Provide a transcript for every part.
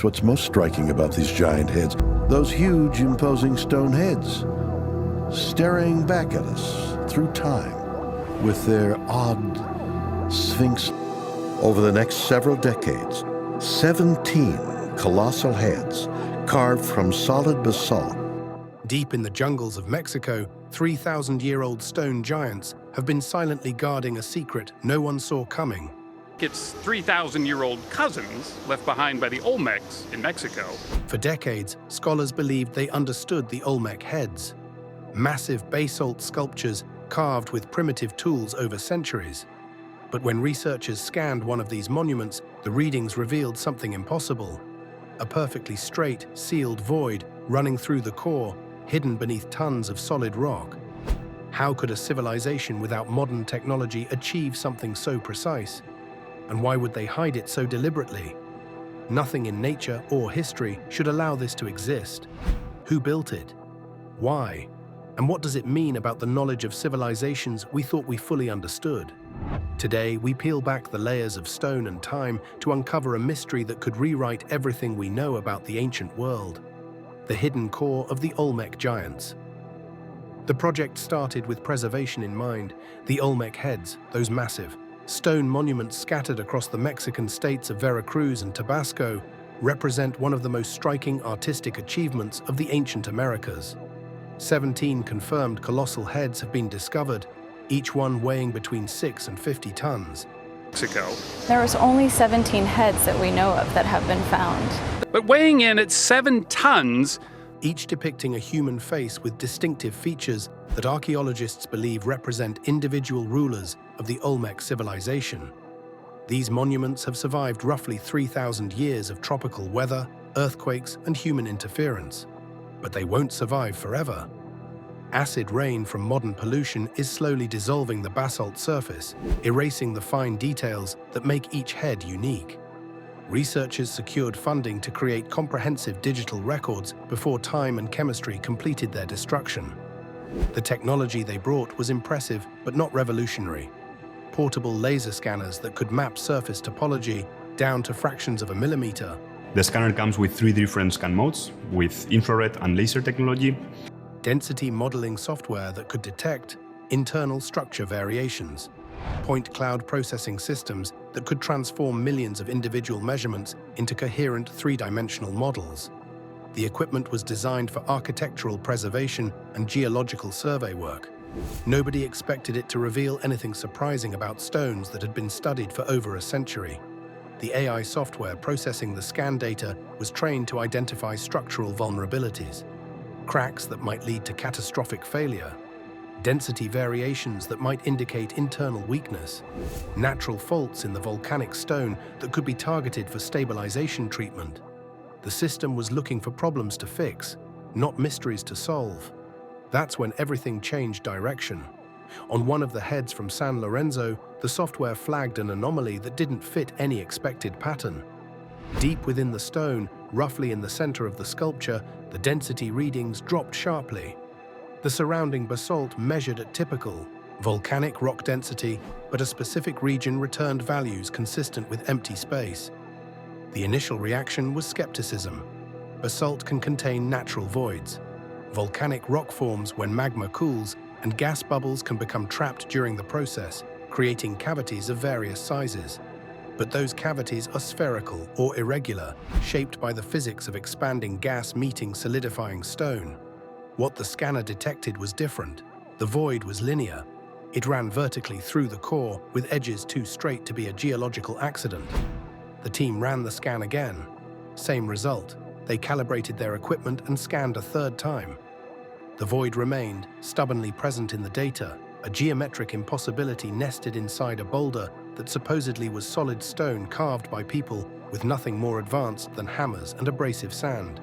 what's most striking about these giant heads. Those huge, imposing stone heads, staring back at us through time with their odd sphinx. Over the next several decades, 17 colossal heads carved from solid basalt. Deep in the jungles of Mexico, 3,000-year-old stone giants have been silently guarding a secret no one saw coming. Its 3,000-year-old cousins left behind by the Olmecs in Mexico. For decades, scholars believed they understood the Olmec heads. Massive basalt sculptures carved with primitive tools over centuries. But when researchers scanned one of these monuments, the readings revealed something impossible. A perfectly straight, sealed void running through the core, hidden beneath tons of solid rock. How could a civilization without modern technology achieve something so precise? And why would they hide it so deliberately? Nothing in nature or history should allow this to exist. Who built it? Why? And what does it mean about the knowledge of civilizations we thought we fully understood? Today, we peel back the layers of stone and time to uncover a mystery that could rewrite everything we know about the ancient world. The hidden core of the Olmec giants. The project started with preservation in mind. The Olmec heads, those massive stone monuments scattered across the Mexican states of Veracruz and Tabasco, represent one of the most striking artistic achievements of the ancient Americas. 17 confirmed colossal heads have been discovered, each one weighing between 6 and 50 tons. Mexico. There was only 17 heads that we know of that have been found. But weighing in at 7 tons, each depicting a human face with distinctive features that archaeologists believe represent individual rulers of the Olmec civilization. These monuments have survived roughly 3,000 years of tropical weather, earthquakes, and human interference. But they won't survive forever. Acid rain from modern pollution is slowly dissolving the basalt surface, erasing the fine details that make each head unique. Researchers secured funding to create comprehensive digital records before time and chemistry completed their destruction. The technology they brought was impressive but not revolutionary. Portable laser scanners that could map surface topology down to fractions of a millimeter. The scanner comes with 3 different scan modes, with infrared and laser technology. Density modeling software that could detect internal structure variations. Point cloud processing systems that could transform millions of individual measurements into coherent 3-dimensional models. The equipment was designed for architectural preservation and geological survey work. Nobody expected it to reveal anything surprising about stones that had been studied for over a century. The AI software processing the scan data was trained to identify structural vulnerabilities, cracks that might lead to catastrophic failure, density variations that might indicate internal weakness, natural faults in the volcanic stone that could be targeted for stabilization treatment. The system was looking for problems to fix, not mysteries to solve. That's when everything changed direction. On one of the heads from San Lorenzo, the software flagged an anomaly that didn't fit any expected pattern. Deep within the stone, roughly in the center of the sculpture, the density readings dropped sharply. The surrounding basalt measured at typical volcanic rock density, but a specific region returned values consistent with empty space. The initial reaction was skepticism. Basalt can contain natural voids. Volcanic rock forms when magma cools, and gas bubbles can become trapped during the process, creating cavities of various sizes. But those cavities are spherical or irregular, shaped by the physics of expanding gas meeting solidifying stone. What the scanner detected was different. The void was linear. It ran vertically through the core, with edges too straight to be a geological accident. The team ran the scan again. Same result. They calibrated their equipment and scanned a 3rd time. The void remained, stubbornly present in the data, a geometric impossibility nested inside a boulder that supposedly was solid stone carved by people with nothing more advanced than hammers and abrasive sand.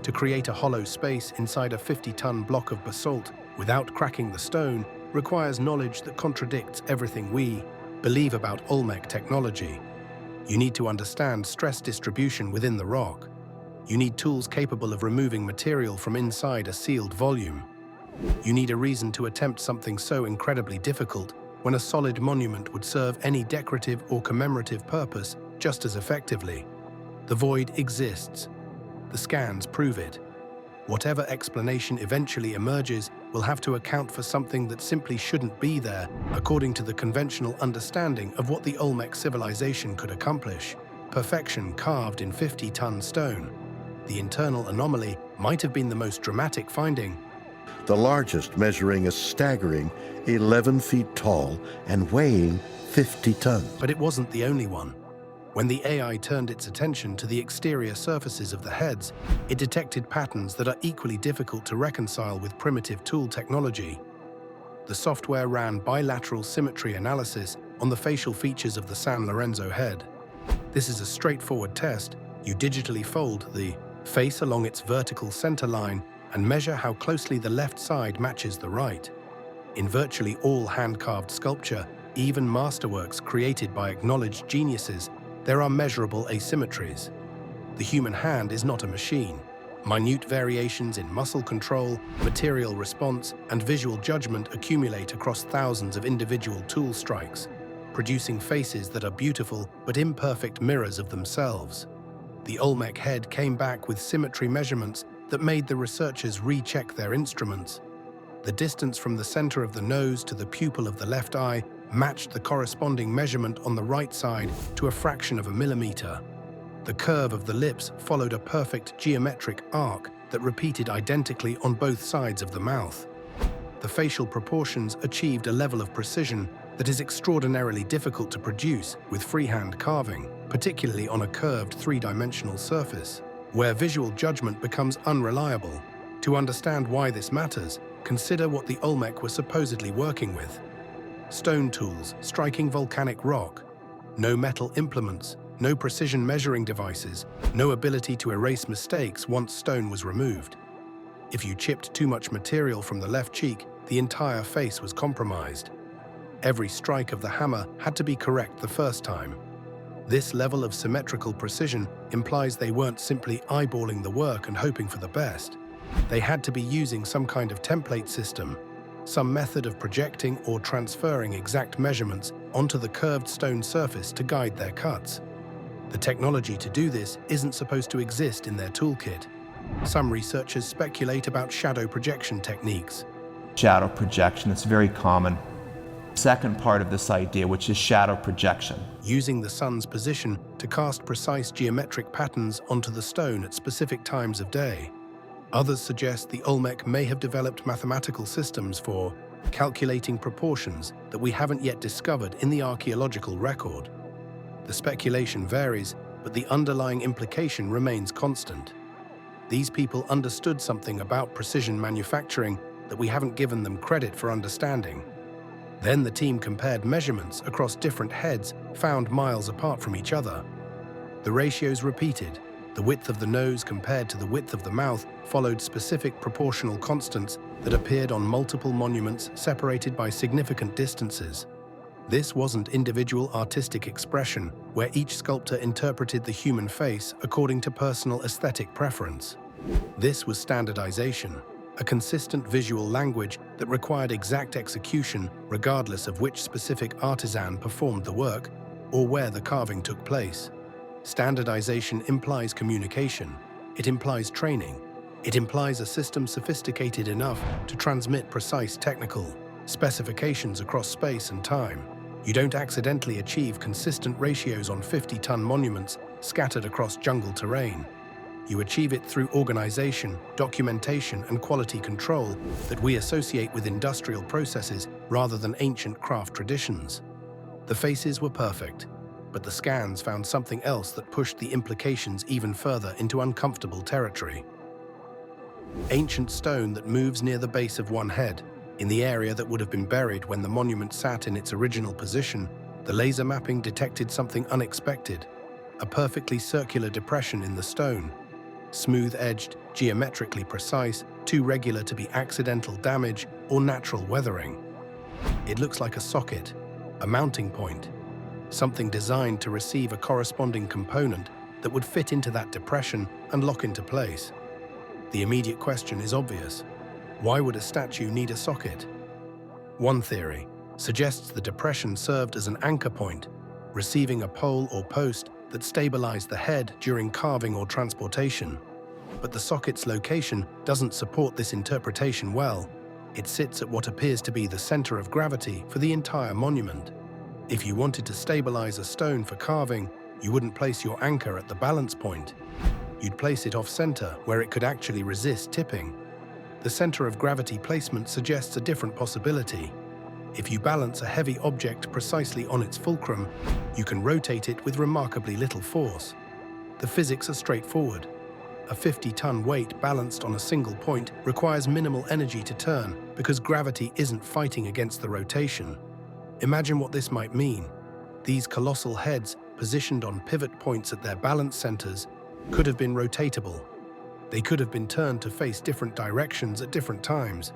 To create a hollow space inside a 50-ton block of basalt without cracking the stone requires knowledge that contradicts everything we believe about Olmec technology. You need to understand stress distribution within the rock. You need tools capable of removing material from inside a sealed volume. You need a reason to attempt something so incredibly difficult when a solid monument would serve any decorative or commemorative purpose just as effectively. The void exists. The scans prove it. Whatever explanation eventually emerges will have to account for something that simply shouldn't be there, according to the conventional understanding of what the Olmec civilization could accomplish. Perfection carved in 50-ton stone. The internal anomaly might have been the most dramatic finding. The largest measuring a staggering 11 feet tall and weighing 50 tons. But it wasn't the only one. When the AI turned its attention to the exterior surfaces of the heads, it detected patterns that are equally difficult to reconcile with primitive tool technology. The software ran bilateral symmetry analysis on the facial features of the San Lorenzo head. This is a straightforward test. You digitally fold the face along its vertical center line and measure how closely the left side matches the right. In virtually all hand-carved sculpture, even masterworks created by acknowledged geniuses, there are measurable asymmetries. The human hand is not a machine. Minute variations in muscle control, material response, and visual judgment accumulate across thousands of individual tool strikes, producing faces that are beautiful but imperfect mirrors of themselves. The Olmec head came back with symmetry measurements that made the researchers recheck their instruments. The distance from the center of the nose to the pupil of the left eye matched the corresponding measurement on the right side to a fraction of a millimeter. The curve of the lips followed a perfect geometric arc that repeated identically on both sides of the mouth. The facial proportions achieved a level of precision that is extraordinarily difficult to produce with freehand carving, particularly on a curved three-dimensional surface, where visual judgment becomes unreliable. To understand why this matters, consider what the Olmec were supposedly working with. Stone tools striking volcanic rock, no metal implements, no precision measuring devices, no ability to erase mistakes once stone was removed. If you chipped too much material from the left cheek, the entire face was compromised. Every strike of the hammer had to be correct the first time. This level of symmetrical precision implies they weren't simply eyeballing the work and hoping for the best. They had to be using some kind of template system, some method of projecting or transferring exact measurements onto the curved stone surface to guide their cuts. The technology to do this isn't supposed to exist in their toolkit. Some researchers speculate about shadow projection techniques. Shadow projection, it's very common. Second part of this idea, which is shadow projection. Using the sun's position to cast precise geometric patterns onto the stone at specific times of day. Others suggest the Olmec may have developed mathematical systems for calculating proportions that we haven't yet discovered in the archaeological record. The speculation varies, but the underlying implication remains constant. These people understood something about precision manufacturing that we haven't given them credit for understanding. Then the team compared measurements across different heads found miles apart from each other. The ratios repeated. The width of the nose compared to the width of the mouth followed specific proportional constants that appeared on multiple monuments separated by significant distances. This wasn't individual artistic expression, where each sculptor interpreted the human face according to personal aesthetic preference. This was standardization, a consistent visual language that required exact execution regardless of which specific artisan performed the work or where the carving took place. Standardization implies communication. It implies training. It implies a system sophisticated enough to transmit precise technical specifications across space and time. You don't accidentally achieve consistent ratios on 50-ton monuments scattered across jungle terrain. You achieve it through organization, documentation, and quality control that we associate with industrial processes rather than ancient craft traditions. The faces were perfect, but the scans found something else that pushed the implications even further into uncomfortable territory. Ancient stone that moves near the base of one head, in the area that would have been buried when the monument sat in its original position. The laser mapping detected something unexpected, a perfectly circular depression in the stone. Smooth-edged, geometrically precise, too regular to be accidental damage or natural weathering. It looks like a socket, a mounting point, something designed to receive a corresponding component that would fit into that depression and lock into place. The immediate question is obvious. Why would a statue need a socket? One theory suggests the depression served as an anchor point, receiving a pole or post that stabilize the head during carving or transportation. But the socket's location doesn't support this interpretation well. It sits at what appears to be the center of gravity for the entire monument. If you wanted to stabilize a stone for carving, you wouldn't place your anchor at the balance point. You'd place it off-center, where it could actually resist tipping. The center of gravity placement suggests a different possibility. If you balance a heavy object precisely on its fulcrum, you can rotate it with remarkably little force. The physics are straightforward. A 50-ton weight balanced on a single point requires minimal energy to turn because gravity isn't fighting against the rotation. Imagine what this might mean. These colossal heads, positioned on pivot points at their balance centers, could have been rotatable. They could have been turned to face different directions at different times,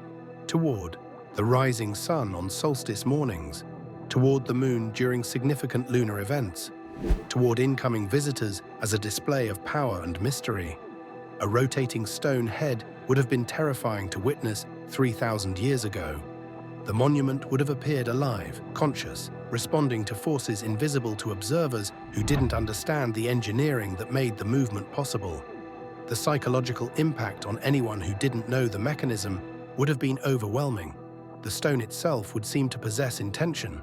toward the rising sun on solstice mornings, toward the moon during significant lunar events, toward incoming visitors as a display of power and mystery. A rotating stone head would have been terrifying to witness 3,000 years ago. The monument would have appeared alive, conscious, responding to forces invisible to observers who didn't understand the engineering that made the movement possible. The psychological impact on anyone who didn't know the mechanism would have been overwhelming. The stone itself would seem to possess intention.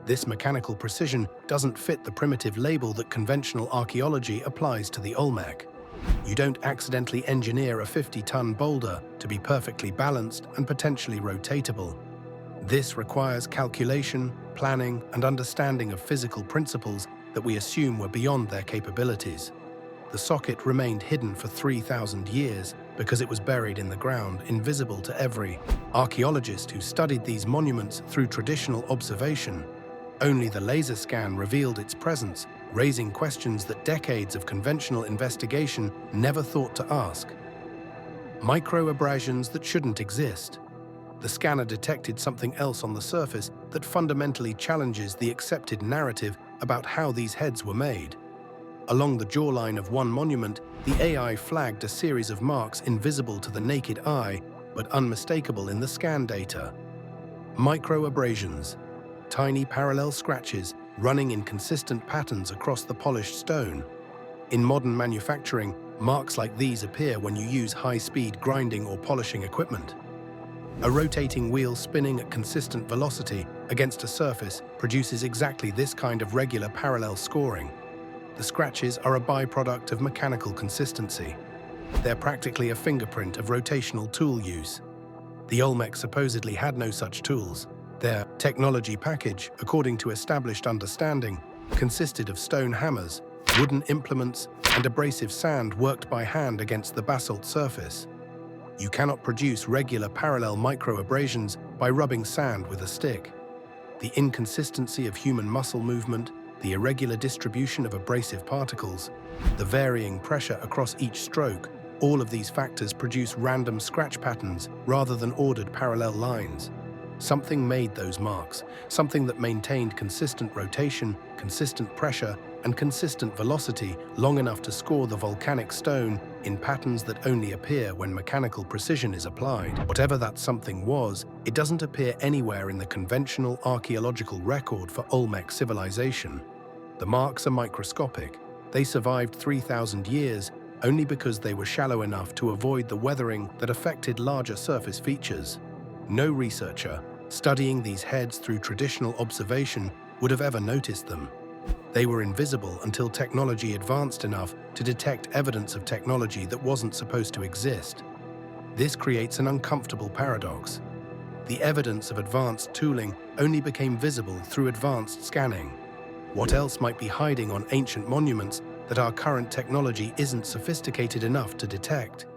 This mechanical precision doesn't fit the primitive label that conventional archaeology applies to the Olmec. You don't accidentally engineer a 50-ton boulder to be perfectly balanced and potentially rotatable. This requires calculation, planning, and understanding of physical principles that we assume were beyond their capabilities. The socket remained hidden for 3,000 years because it was buried in the ground, invisible to every archaeologist who studied these monuments through traditional observation. Only the laser scan revealed its presence, raising questions that decades of conventional investigation never thought to ask. Microabrasions that shouldn't exist. The scanner detected something else on the surface that fundamentally challenges the accepted narrative about how these heads were made. Along the jawline of one monument, the AI flagged a series of marks invisible to the naked eye, but unmistakable in the scan data. Microabrasions, tiny parallel scratches running in consistent patterns across the polished stone. In modern manufacturing, marks like these appear when you use high-speed grinding or polishing equipment. A rotating wheel spinning at consistent velocity against a surface produces exactly this kind of regular parallel scoring. The scratches are a byproduct of mechanical consistency. They're practically a fingerprint of rotational tool use. The Olmec supposedly had no such tools. Their technology package, according to established understanding, consisted of stone hammers, wooden implements, and abrasive sand worked by hand against the basalt surface. You cannot produce regular parallel microabrasions by rubbing sand with a stick. The inconsistency of human muscle movement, the irregular distribution of abrasive particles, the varying pressure across each stroke, all of these factors produce random scratch patterns rather than ordered parallel lines. Something made those marks, something that maintained consistent rotation, consistent pressure, and consistent velocity long enough to score the volcanic stone in patterns that only appear when mechanical precision is applied. Whatever that something was, it doesn't appear anywhere in the conventional archaeological record for Olmec civilization. The marks are microscopic. They survived 3,000 years only because they were shallow enough to avoid the weathering that affected larger surface features. No researcher studying these heads through traditional observation would have ever noticed them. They were invisible until technology advanced enough to detect evidence of technology that wasn't supposed to exist. This creates an uncomfortable paradox. The evidence of advanced tooling only became visible through advanced scanning. What else might be hiding on ancient monuments that our current technology isn't sophisticated enough to detect?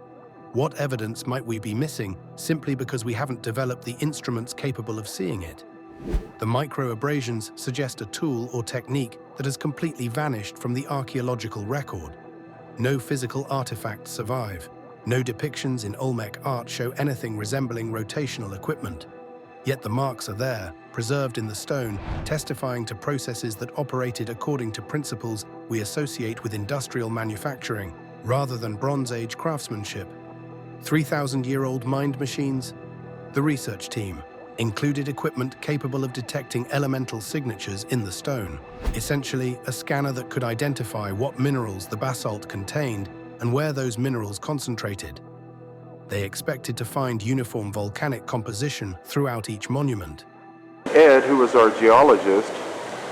What evidence might we be missing simply because we haven't developed the instruments capable of seeing it? The microabrasions suggest a tool or technique that has completely vanished from the archaeological record. No physical artifacts survive. No depictions in Olmec art show anything resembling rotational equipment. Yet the marks are there, preserved in the stone, testifying to processes that operated according to principles we associate with industrial manufacturing, rather than Bronze Age craftsmanship. 3,000-year-old mind machines? The research team, included equipment capable of detecting elemental signatures in the stone, essentially a scanner that could identify what minerals the basalt contained and where those minerals concentrated. They expected to find uniform volcanic composition throughout each monument. Ed, who was our geologist,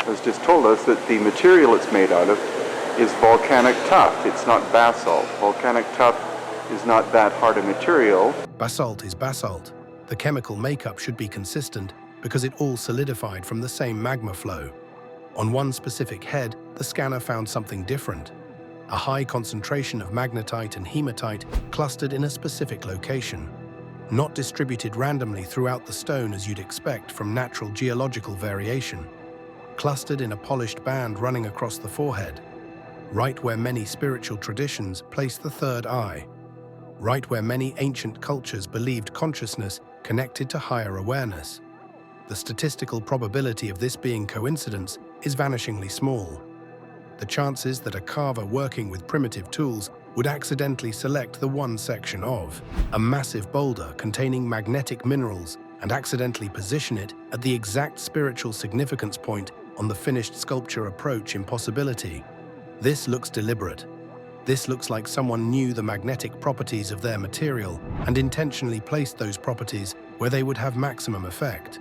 has just told us that the material it's made out of is volcanic tuff. It's not basalt. Volcanic tuff is not that hard a material. Basalt is basalt. The chemical makeup should be consistent because it all solidified from the same magma flow. On one specific head, the scanner found something different. A high concentration of magnetite and hematite clustered in a specific location, not distributed randomly throughout the stone as you'd expect from natural geological variation. Clustered in a polished band running across the forehead, right where many spiritual traditions place the third eye, right where many ancient cultures believed consciousness connected to higher awareness. The statistical probability of this being coincidence is vanishingly small. The chances that a carver working with primitive tools would accidentally select the one section of a massive boulder containing magnetic minerals and accidentally position it at the exact spiritual significance point on the finished sculpture approach impossibility. This looks deliberate. This looks like someone knew the magnetic properties of their material and intentionally placed those properties where they would have maximum effect.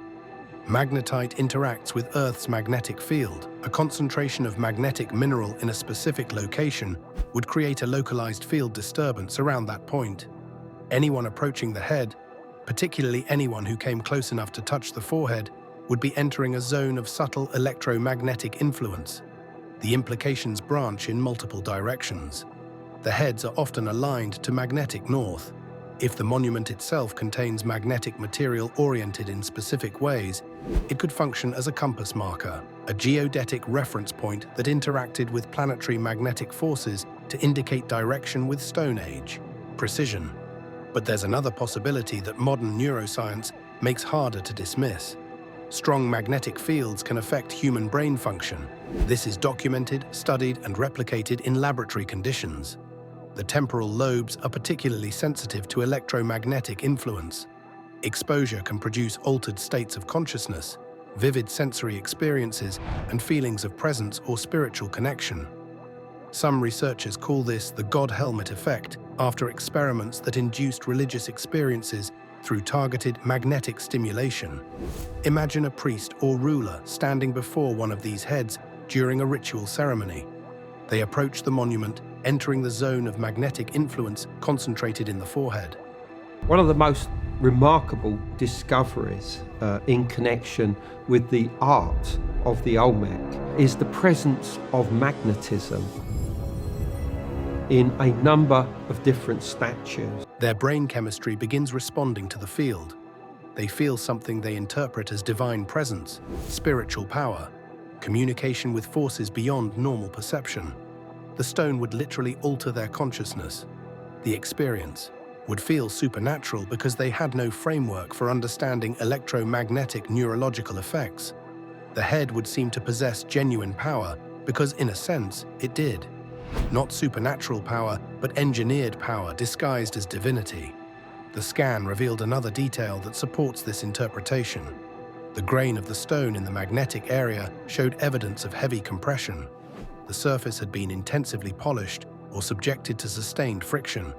Magnetite interacts with Earth's magnetic field. A concentration of magnetic mineral in a specific location would create a localized field disturbance around that point. Anyone approaching the head, particularly anyone who came close enough to touch the forehead, would be entering a zone of subtle electromagnetic influence. The implications branch in multiple directions. The heads are often aligned to magnetic north. If the monument itself contains magnetic material oriented in specific ways, it could function as a compass marker, a geodetic reference point that interacted with planetary magnetic forces to indicate direction with Stone Age precision. But there's another possibility that modern neuroscience makes harder to dismiss. Strong magnetic fields can affect human brain function. This is documented, studied, and replicated in laboratory conditions. The temporal lobes are particularly sensitive to electromagnetic influence. Exposure can produce altered states of consciousness, vivid sensory experiences, and feelings of presence or spiritual connection. Some researchers call this the God helmet effect after experiments that induced religious experiences through targeted magnetic stimulation. Imagine a priest or ruler standing before one of these heads during a ritual ceremony. They approach the monument, entering the zone of magnetic influence concentrated in the forehead. One of the most remarkable discoveries in connection with the art of the Olmec is the presence of magnetism in a number of different statues. Their brain chemistry begins responding to the field. They feel something they interpret as divine presence, spiritual power, communication with forces beyond normal perception. The stone would literally alter their consciousness. The experience would feel supernatural because they had no framework for understanding electromagnetic neurological effects. The head would seem to possess genuine power because, in a sense, it did. Not supernatural power, but engineered power disguised as divinity. The scan revealed another detail that supports this interpretation. The grain of the stone in the magnetic area showed evidence of heavy compression. The surface had been intensively polished or subjected to sustained friction.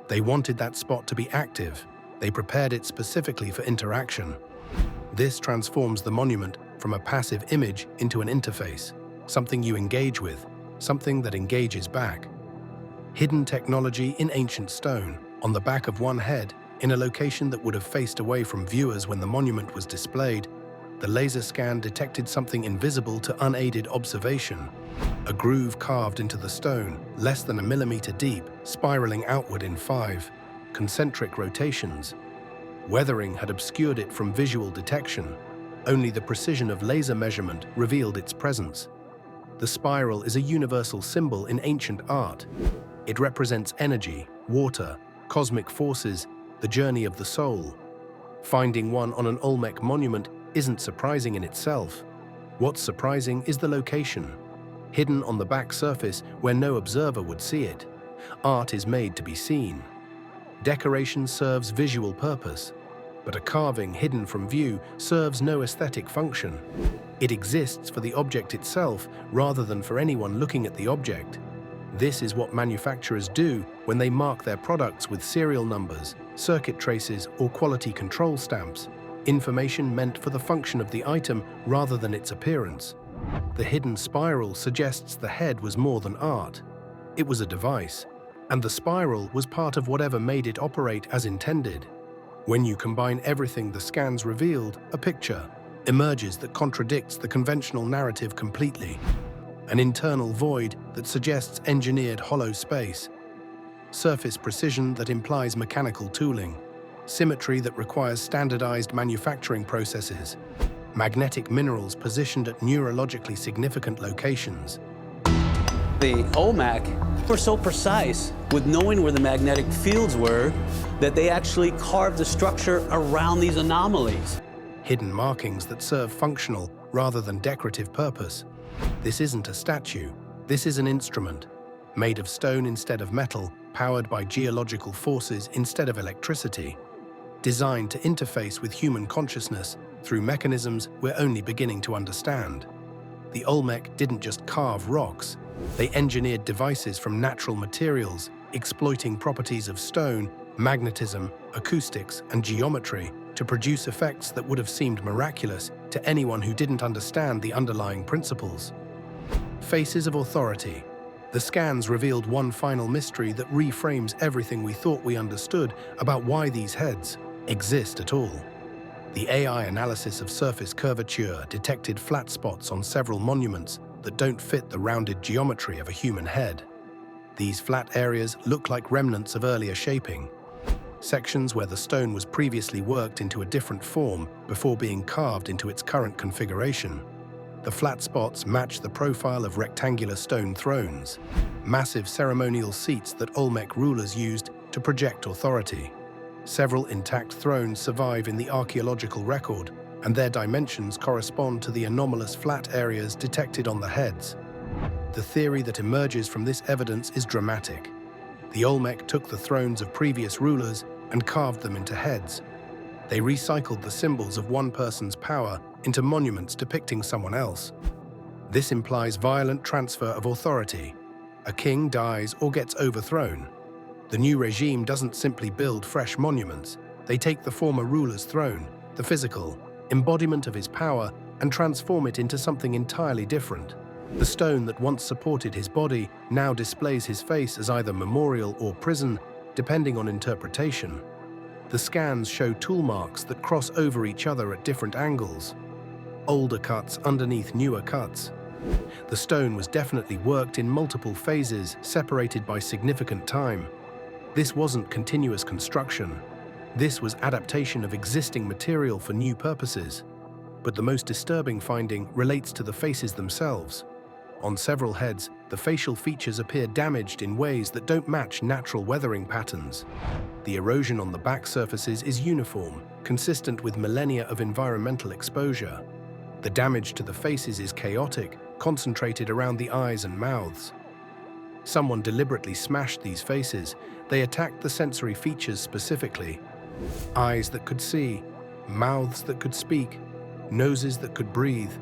They wanted that spot to be active. They prepared it specifically for interaction. This transforms the monument from a passive image into an interface, something you engage with, something that engages back. Hidden technology in ancient stone, on the back of one head, in a location that would have faced away from viewers when the monument was displayed, the laser scan detected something invisible to unaided observation. A groove carved into the stone, less than a millimeter deep, spiraling outward in 5 concentric rotations. Weathering had obscured it from visual detection. Only the precision of laser measurement revealed its presence. The spiral is a universal symbol in ancient art. It represents energy, water, cosmic forces, the journey of the soul. Finding one on an Olmec monument isn't surprising in itself. What's surprising is the location. Hidden on the back surface where no observer would see it. Art is made to be seen. Decoration serves visual purpose. but a carving hidden from view serves no aesthetic function. It exists for the object itself rather than for anyone looking at the object. This is what manufacturers do when they mark their products with serial numbers, circuit traces, or quality control stamps, information meant for the function of the item rather than its appearance. The hidden spiral suggests the head was more than art. It was a device, and the spiral was part of whatever made it operate as intended. When you combine everything the scans revealed, a picture emerges that contradicts the conventional narrative completely. An internal void that suggests engineered hollow space, surface precision that implies mechanical tooling, symmetry that requires standardized manufacturing processes, magnetic minerals positioned at neurologically significant locations. The Olmec were so precise with knowing where the magnetic fields were that they actually carved the structure around these anomalies. Hidden markings that serve functional rather than decorative purpose. This isn't a statue, this is an instrument, made of stone instead of metal, powered by geological forces instead of electricity, designed to interface with human consciousness through mechanisms we're only beginning to understand. The Olmec didn't just carve rocks, they engineered devices from natural materials, exploiting properties of stone, magnetism, acoustics, and geometry to produce effects that would have seemed miraculous to anyone who didn't understand the underlying principles. Faces of authority. The scans revealed one final mystery that reframes everything we thought we understood about why these heads exist at all. The AI analysis of surface curvature detected flat spots on several monuments that don't fit the rounded geometry of a human head. These flat areas look like remnants of earlier shaping, sections where the stone was previously worked into a different form before being carved into its current configuration. The flat spots match the profile of rectangular stone thrones, massive ceremonial seats that Olmec rulers used to project authority. Several intact thrones survive in the archaeological record, and their dimensions correspond to the anomalous flat areas detected on the heads. The theory that emerges from this evidence is dramatic. The Olmec took the thrones of previous rulers and carved them into heads. They recycled the symbols of one person's power into monuments depicting someone else. This implies violent transfer of authority. A king dies or gets overthrown. The new regime doesn't simply build fresh monuments. They take the former ruler's throne, the physical embodiment of his power, and transform it into something entirely different. The stone that once supported his body now displays his face as either memorial or prison, depending on interpretation. The scans show tool marks that cross over each other at different angles. Older cuts underneath newer cuts. The stone was definitely worked in multiple phases, separated by significant time. This wasn't continuous construction. This was adaptation of existing material for new purposes. But the most disturbing finding relates to the faces themselves. On several heads, the facial features appear damaged in ways that don't match natural weathering patterns. The erosion on the back surfaces is uniform, consistent with millennia of environmental exposure. The damage to the faces is chaotic, concentrated around the eyes and mouths. Someone deliberately smashed these faces. They attacked the sensory features specifically. Eyes that could see, mouths that could speak, noses that could breathe.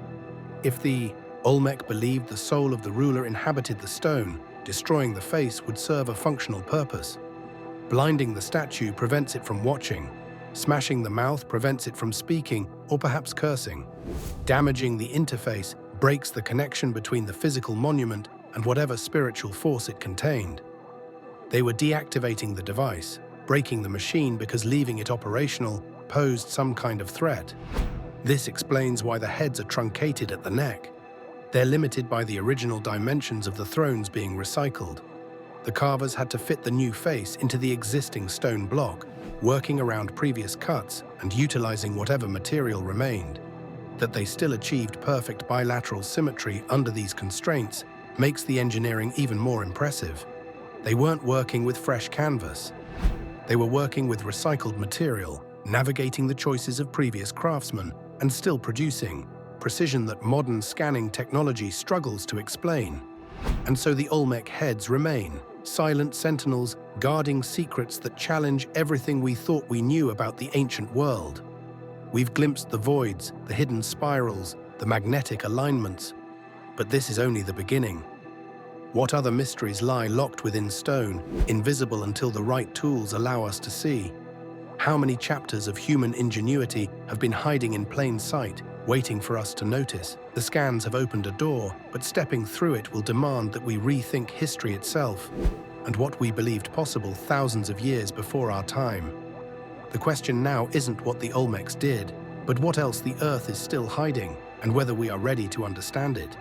If the Olmec believed the soul of the ruler inhabited the stone, destroying the face would serve a functional purpose. Blinding the statue prevents it from watching. Smashing the mouth prevents it from speaking or perhaps cursing. Damaging the interface breaks the connection between the physical monument and whatever spiritual force it contained. They were deactivating the device, breaking the machine because leaving it operational posed some kind of threat. This explains why the heads are truncated at the neck. They're limited by the original dimensions of the thrones being recycled. The carvers had to fit the new face into the existing stone block, working around previous cuts and utilizing whatever material remained. That they still achieved perfect bilateral symmetry under these constraints makes the engineering even more impressive. They weren't working with fresh canvas. They were working with recycled material, navigating the choices of previous craftsmen, and still producing precision that modern scanning technology struggles to explain. And so the Olmec heads remain, silent sentinels guarding secrets that challenge everything we thought we knew about the ancient world. We've glimpsed the voids, the hidden spirals, the magnetic alignments. But this is only the beginning. What other mysteries lie locked within stone, invisible until the right tools allow us to see? How many chapters of human ingenuity have been hiding in plain sight, waiting for us to notice? The scans have opened a door, but stepping through it will demand that we rethink history itself and what we believed possible thousands of years before our time. The question now isn't what the Olmecs did, but what else the Earth is still hiding and whether we are ready to understand it.